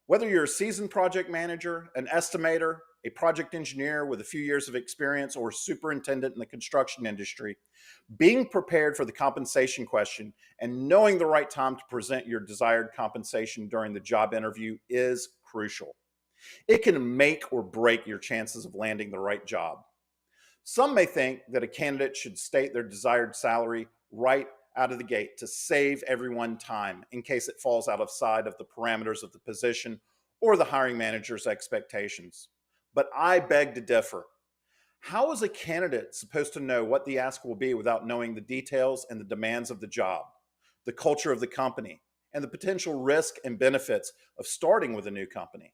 Whether you're a seasoned project manager, an estimator, a project engineer with a few years of experience, or a superintendent in the construction industry, being prepared for the compensation question and knowing the right time to present your desired compensation during the job interview is crucial. It can make or break your chances of landing the right job. Some may think that a candidate should state their desired salary right out of the gate to save everyone time in case it falls outside of the parameters of the position or the hiring manager's expectations. But I beg to differ. How is a candidate supposed to know what the ask will be without knowing the details and the demands of the job, the culture of the company, and the potential risk and benefits of starting with a new company?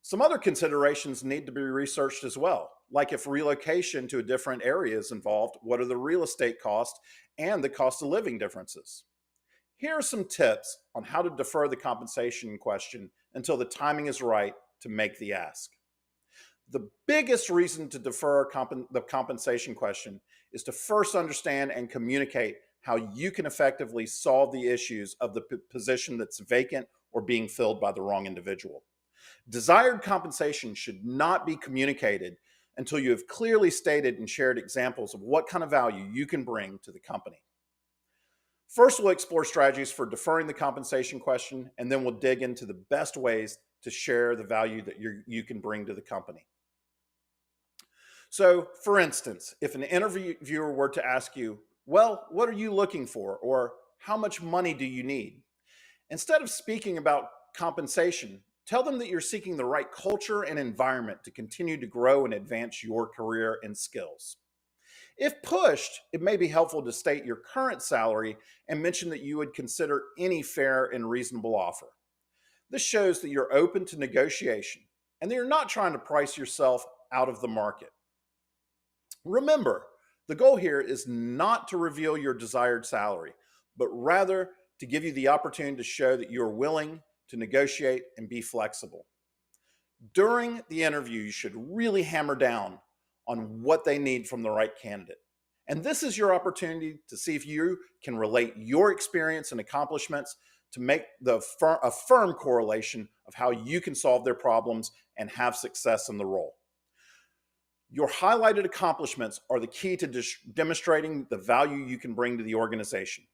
Some other considerations need to be researched as well, like if relocation to a different area is involved, what are the real estate costs and the cost of living differences? Here are some tips on how to defer the compensation question until the timing is right to make the ask. The biggest reason to defer the compensation question is to first understand and communicate how you can effectively solve the issues of the position that's vacant or being filled by the wrong individual. Desired compensation should not be communicated until you have clearly stated and shared examples of what kind of value you can bring to the company. First, we'll explore strategies for deferring the compensation question, and then we'll dig into the best ways to share the value that you can bring to the company. So, for instance, if an interviewer were to ask you, well, what are you looking for? Or how much money do you need? Instead of speaking about compensation, tell them that you're seeking the right culture and environment to continue to grow and advance your career and skills. If pushed, it may be helpful to state your current salary and mention that you would consider any fair and reasonable offer. This shows that you're open to negotiation and that you're not trying to price yourself out of the market. Remember, the goal here is not to reveal your desired salary, but rather to give you the opportunity to show that you're willing to negotiate and be flexible. During the interview, you should really hammer down on what they need from the right candidate. And this is your opportunity to see if you can relate your experience and accomplishments to make a firm correlation of how you can solve their problems and have success in the role. Your highlighted accomplishments are the key to demonstrating the value you can bring to the organization.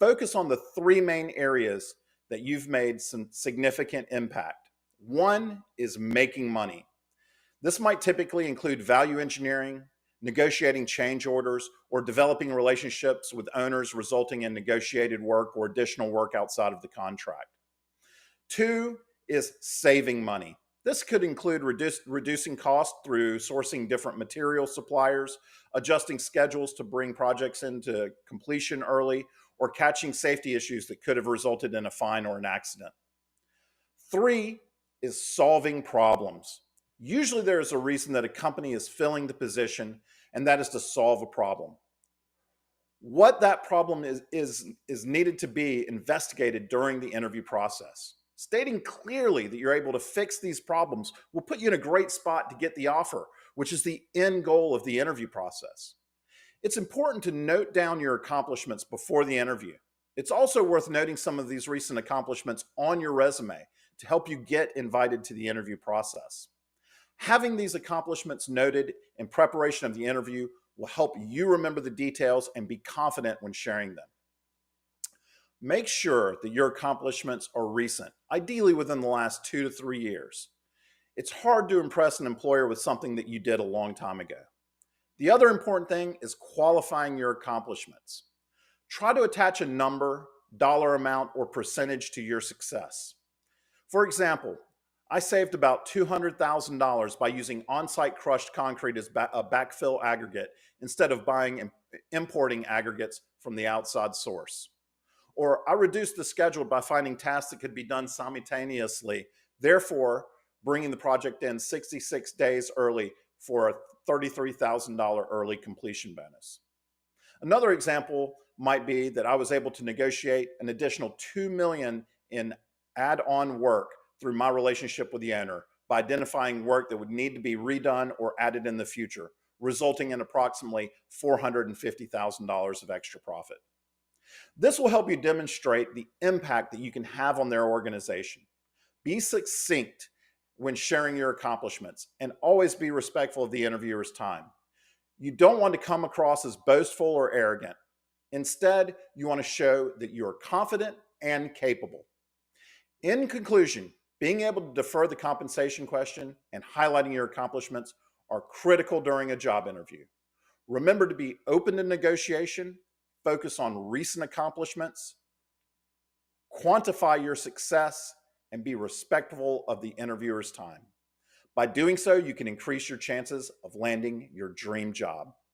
Focus on the three main areas that you've made some significant impact. One is making money. This might typically include value engineering, negotiating change orders, or developing relationships with owners resulting in negotiated work or additional work outside of the contract. Two is saving money. This could include reducing costs through sourcing different material suppliers, adjusting schedules to bring projects into completion early, or catching safety issues that could have resulted in a fine or an accident. Three is solving problems. Usually there is a reason that a company is filling the position, and that is to solve a problem. What that problem is needed to be investigated during the interview process. Stating clearly that you're able to fix these problems will put you in a great spot to get the offer, which is the end goal of the interview process. It's important to note down your accomplishments before the interview. It's also worth noting some of these recent accomplishments on your resume to help you get invited to the interview process. Having these accomplishments noted in preparation of the interview will help you remember the details and be confident when sharing them. Make sure that your accomplishments are recent, ideally within the last 2 to 3 years. It's hard to impress an employer with something that you did a long time ago. The other important thing is qualifying your accomplishments. Try to attach a number, dollar amount, or percentage to your success. For example, I saved about $200,000 by using on-site crushed concrete as a backfill aggregate instead of buying and importing aggregates from the outside source. Or I reduced the schedule by finding tasks that could be done simultaneously, therefore bringing the project in 66 days early for a $33,000 early completion bonus. Another example might be that I was able to negotiate an additional $2 million in add-on work through my relationship with the owner by identifying work that would need to be redone or added in the future, resulting in approximately $450,000 of extra profit. This will help you demonstrate the impact that you can have on their organization. Be succinct when sharing your accomplishments and always be respectful of the interviewer's time. You don't want to come across as boastful or arrogant. Instead, you want to show that you are confident and capable. In conclusion, being able to defer the compensation question and highlighting your accomplishments are critical during a job interview. Remember to be open to negotiation, focus on recent accomplishments, quantify your success, and be respectful of the interviewer's time. By doing so, you can increase your chances of landing your dream job.